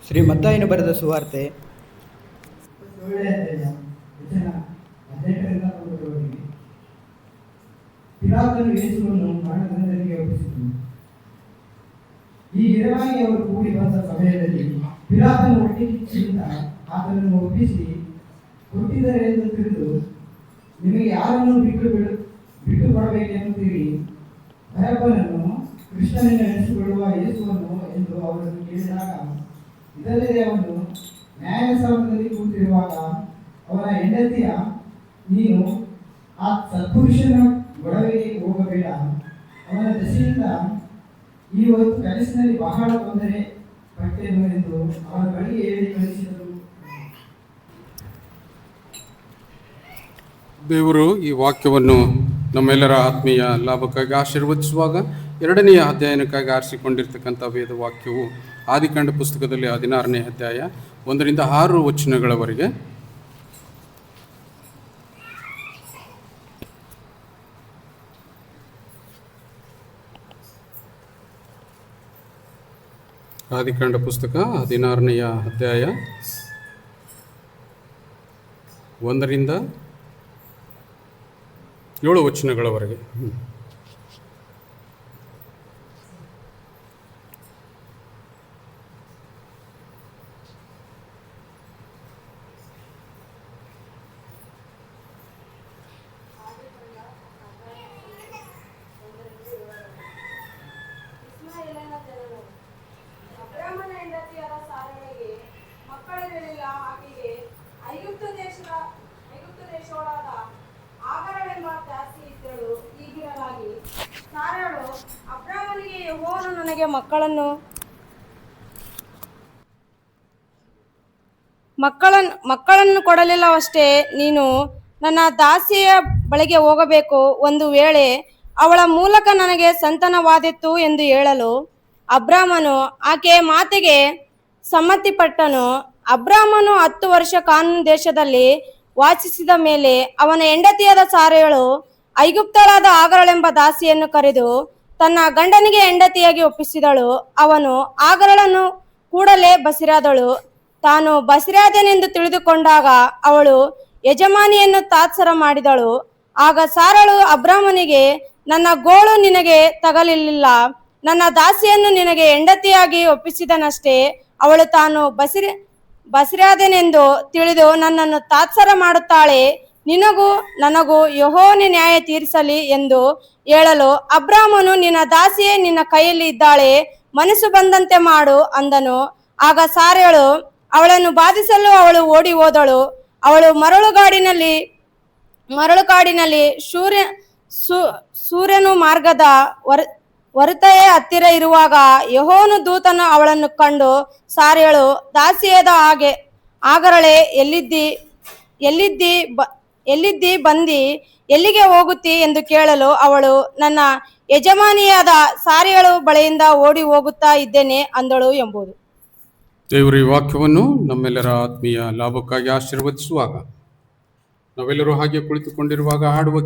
ಶ್ರೀ ಮತ್ತಾಯನು ಬರೆದ ಸುವಾರ್ತೆ ಪಿಲಾತನು ಯೇಸುವನ್ನು ಮರಣದಂಡನೆಗೆ ಒಪ್ಪಿಸಿದನು. ಈ ಗಿರವಾಗಿ ಅವರು ಕೂಡಿ ಬಂದ ಸಮಯದಲ್ಲಿ ಪಿಲಾತನು ಹೊಟ್ಟೆಕಿಚ್ಚಿನಿಂದ ಆತನನ್ನು ಒಪ್ಪಿಸಿ ಕೊಟ್ಟಿದ್ದಾರೆ ಎಂದು ತಿಳಿದು, ನಿಮಗೆ ಯಾರನ್ನು ಬಿಟ್ಟು ಕೊಡಬೇಕೆನ್ನುತ್ತೀರಿ? ಬರಬ್ಬನನ್ನು ಕೃಷ್ಣನಿಂದ ನೆನೆಸಿಕೊಳ್ಳುವ ಯೇಸುವನ್ನು ಎಂದು ಅವರನ್ನು ಕೇಳಿದಾಗ, ಇದಲ್ಲದೆ ಅವನು ನ್ಯಾಯಸ್ಥಾನದಲ್ಲಿ ಕೂತಿರುವಾಗ ಅವನ ಹೆಂಡತಿಯ, ನೀನು ಆ ಸತ್ಪುರುಷನ ಗೊಡವೆಗೆ ಹೋಗಬೇಡ, ಅವನ ದಶೆಯಿಂದ ಈ ಹೊತ್ತು ಕನಸಿನಲ್ಲಿ ಬಹಳ ತೊಂದರೆ ಪಟ್ಟೆನು ಎಂದು ಅವನ ಬಳಿಗೆ ಹೇಳಿ ಕಳಿಸಿದರು. ದೇವರು ಈ ವಾಕ್ಯವನ್ನು ನಮ್ಮೆಲ್ಲರ ಆತ್ಮೀಯ ಲಾಭಕ್ಕಾಗಿ ಆಶೀರ್ವದಿಸುವಾಗ 2ನೇ ಅಧ್ಯಾಯನಕ್ಕಾಗಿ ಆರಿಸಿಕೊಂಡಿರ್ತಕ್ಕಂಥ ವೇದ ವಾಕ್ಯವು ಆದಿಕಾಂಡ ಪುಸ್ತಕದಲ್ಲಿ 16ನೇ ಅಧ್ಯಾಯ 1ರಿಂದ 6 ವಚನಗಳವರೆಗೆ. ಆದಿಕಾಂಡ ಪುಸ್ತಕ 16ನೇ ಅಧ್ಯಾಯ 1ರಿಂದ 7 ವಚನಗಳವರೆಗೆ. ನನಗೆ ಮಕ್ಕಳನ್ನು ಕೊಡಲಿಲ್ಲವಷ್ಟೇ, ನೀನು ನನ್ನ ದಾಸಿಯ ಬಳಿಗೆ ಹೋಗಬೇಕು, ಒಂದು ವೇಳೆ ಅವಳ ಮೂಲಕ ನನಗೆ ಸಂತಾನವಾದೀತು ಎಂದು ಹೇಳಲು ಅಬ್ರಾಮನು ಆಕೆಯ ಮಾತಿಗೆ ಸಮ್ಮತಿಪಟ್ಟನು. ಅಬ್ರಾಮನು 10 ವರ್ಷ ಕಾನಾನ್ ದೇಶದಲ್ಲಿ ವಾಸಿಸಿದ ಮೇಲೆ ಅವನ ಹೆಂಡತಿಯಾದ ಸಾರಯಳು ಐಗುಪ್ತಳಾದ ಆಗರಳೆಂಬ ದಾಸಿಯನ್ನು ಕರೆದು ತನ್ನ ಗಂಡನಿಗೆ ಹೆಂಡತಿಯಾಗಿ ಒಪ್ಪಿಸಿದಳು. ಅವನು ಆಗರಳನ್ನು ಕೂಡಲೇ ಬಸಿರಾದಳು. ತಾನು ಬಸಿರಾದೆನೆಂದು ತಿಳಿದುಕೊಂಡಾಗ ಅವಳು ಯಜಮಾನಿಯನ್ನು ತಾತ್ಸರ ಮಾಡಿದಳು. ಆಗ ಸಾರಳು ಅಬ್ರಾಮನಿಗೆ, ನನ್ನ ಗೋಳು ನಿನಗೆ ತಗಲಿಲ್ಲ, ನನ್ನ ದಾಸಿಯನ್ನು ನಿನಗೆ ಹೆಂಡತಿಯಾಗಿ ಒಪ್ಪಿಸಿದನಷ್ಟೇ. ಅವಳು ತಾನು ಬಸಿರಾದೆನೆಂದು ತಿಳಿದು ನನ್ನನ್ನು ತಾತ್ಸರ ಮಾಡುತ್ತಾಳೆ. ನಿನಗೂ ನನಗೂ ಯೆಹೋವನೇ ನ್ಯಾಯ ತೀರಿಸಲಿ ಎಂದು ಹೇಳಲು ಅಬ್ರಾಮನು, ನಿನ್ನ ದಾಸಿಯೇ ನಿನ್ನ ಕೈಯಲ್ಲಿ ಇದ್ದಾಳೆ, ಮನಸ್ಸು ಬಂದಂತೆ ಮಾಡು ಅಂದನು. ಆಗ ಸಾರಳು ಅವಳನ್ನು ಬಾಧಿಸಲು ಅವಳು ಓಡಿ ಹೋದಳು. ಅವಳು ಮರಳುಕಾಡಿನಲ್ಲಿ ಸೂರ್ಯನು ಮಾರ್ಗದ ಹೊರತೆಯ ಹತ್ತಿರ ಇರುವಾಗ ಯೆಹೋವನ ದೂತನು ಅವಳನ್ನು ಕಂಡು, ಸಾರಳು ದಾಸಿಯಾದ ಆಗರಳೆ, ಎಲ್ಲಿದ್ದಿ ಬಂದಿ, ಎಲ್ಲಿಗೆ ಹೋಗುತ್ತಿ ಎಂದು ಕೇಳಲು ಅವಳು, ನನ್ನ ಯಜಮಾನಿಯಾದ ಸಾರಯಳು ಬಳಿಯಿಂದ ಓಡಿ ಹೋಗುತ್ತಾ ಇದ್ದೇನೆ ಅಂದಳು ಎಂಬುದು. ದೇವರ ಈ ವಾಕ್ಯವನ್ನು ನಮ್ಮೆಲ್ಲರ ಆತ್ಮೀಯ ಲಾಭಕ್ಕಾಗಿ ಆಶೀರ್ವದಿಸುವಾಗ ನಾವೆಲ್ಲರೂ ಹಾಗೆ ಕುಳಿತುಕೊಂಡಿರುವಾಗ ಹಾಡುವ